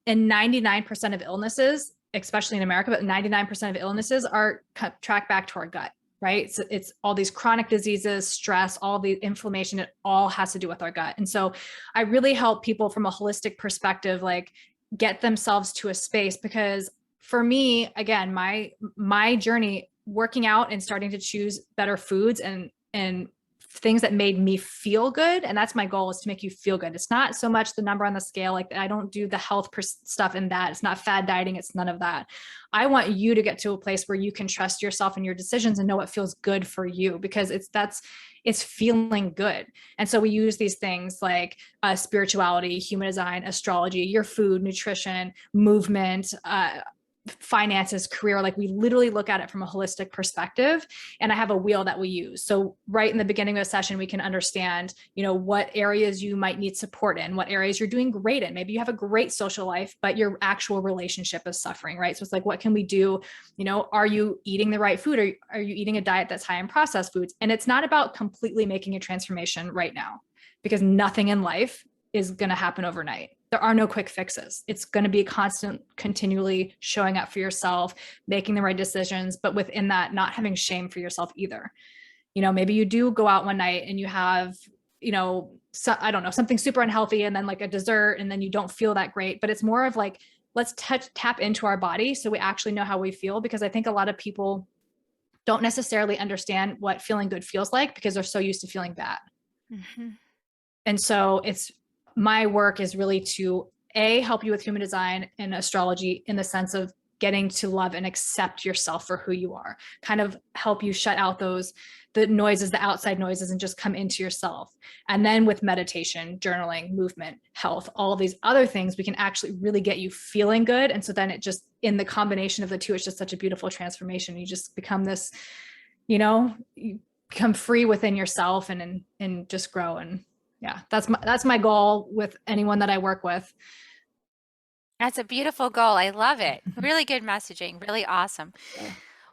in 99% of illnesses, especially in America, but 99% of illnesses are tracked back to our gut, right? So it's all these chronic diseases, stress, all the inflammation, it all has to do with our gut. And so I really help people from a holistic perspective, like get themselves to a space, because for me, again, my journey working out and starting to choose better foods and things that made me feel good, and that's my goal, is to make you feel good. It's not so much the number on the scale, like I don't do the health stuff in that. It's not fad dieting, it's none of that. I want you to get to a place where you can trust yourself and your decisions and know what feels good for you, because it's feeling good. And so we use these things like spirituality, human design, astrology, your food, nutrition, movement, finances, career, like we literally look at it from a holistic perspective. And I have a wheel that we use. So right in the beginning of a session, we can understand, what areas you might need support in, what areas you're doing great in. Maybe you have a great social life, but your actual relationship is suffering, right? So it's like, what can we do? Are you eating the right food? Are you eating a diet that's high in processed foods? And it's not about completely making a transformation right now, because nothing in life is going to happen overnight. There are no quick fixes. It's going to be a constant, continually showing up for yourself, making the right decisions, but within that, not having shame for yourself either. Maybe you do go out one night and you have, I don't know, something super unhealthy and then like a dessert, and then you don't feel that great. But it's more of like, let's tap into our body so we actually know how we feel, because I think a lot of people don't necessarily understand what feeling good feels like because they're so used to feeling bad. Mm-hmm. And so my work is really to help you with human design and astrology in the sense of getting to love and accept yourself for who you are, kind of help you shut out the noises, the outside noises, and just come into yourself. And then with meditation, journaling, movement, health, all of these other things, we can actually really get you feeling good. And so then it just, in the combination of the two, it's just such a beautiful transformation. You just become this, you become free within yourself and just grow. And yeah, that's my goal with anyone that I work with. That's a beautiful goal. I love it. Really good messaging. Really awesome.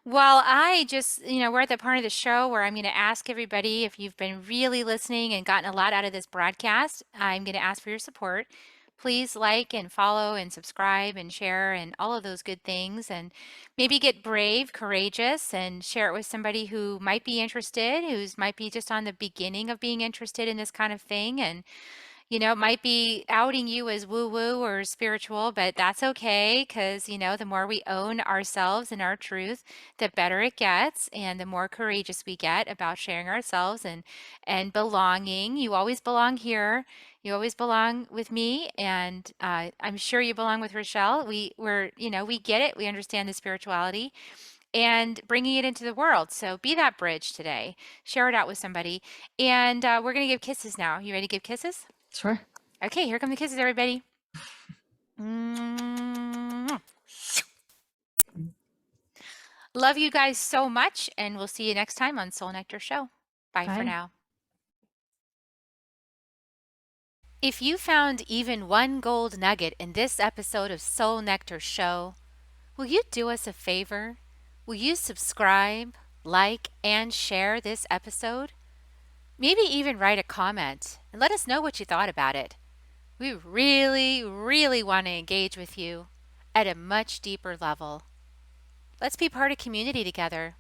Well, we're at the part of the show where I'm going to ask everybody, if you've been really listening and gotten a lot out of this broadcast, I'm going to ask for your support. Please like and follow and subscribe and share and all of those good things, and maybe get brave, courageous, and share it with somebody who might be interested, who's might be just on the beginning of being interested in this kind of thing. And it might be outing you as woo woo or spiritual, but that's okay, because, the more we own ourselves and our truth, the better it gets, and the more courageous we get about sharing ourselves and belonging. You always belong here. You always belong with me, and I'm sure you belong with Rochelle. We get it. We understand the spirituality and bringing it into the world. So be that bridge today. Share it out with somebody. And we're going to give kisses now. You ready to give kisses? Sure. Okay, here come the kisses, everybody. Mwah. Love you guys so much, and we'll see you next time on Soul Nectar Show. Bye for Bye. now. If you found even one gold nugget in this episode of Soul Nectar Show, will you do us a favor? Will you subscribe, like, and share this episode? Maybe even write a comment and let us know what you thought about it. We really, really want to engage with you at a much deeper level. Let's be part of community together.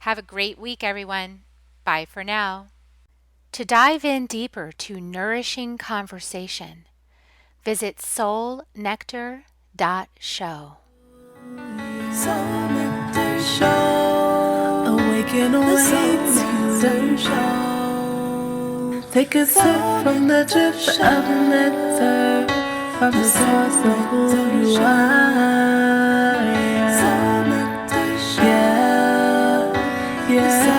Have a great week, everyone. Bye for now. To dive in deeper to nourishing conversation, visit soulnectar.show. Soul Nectar Show. Awaken, awake to show. Take a sip from the drip of nectar, from the source of who you are. Soul Nectar Show. Yeah, yeah.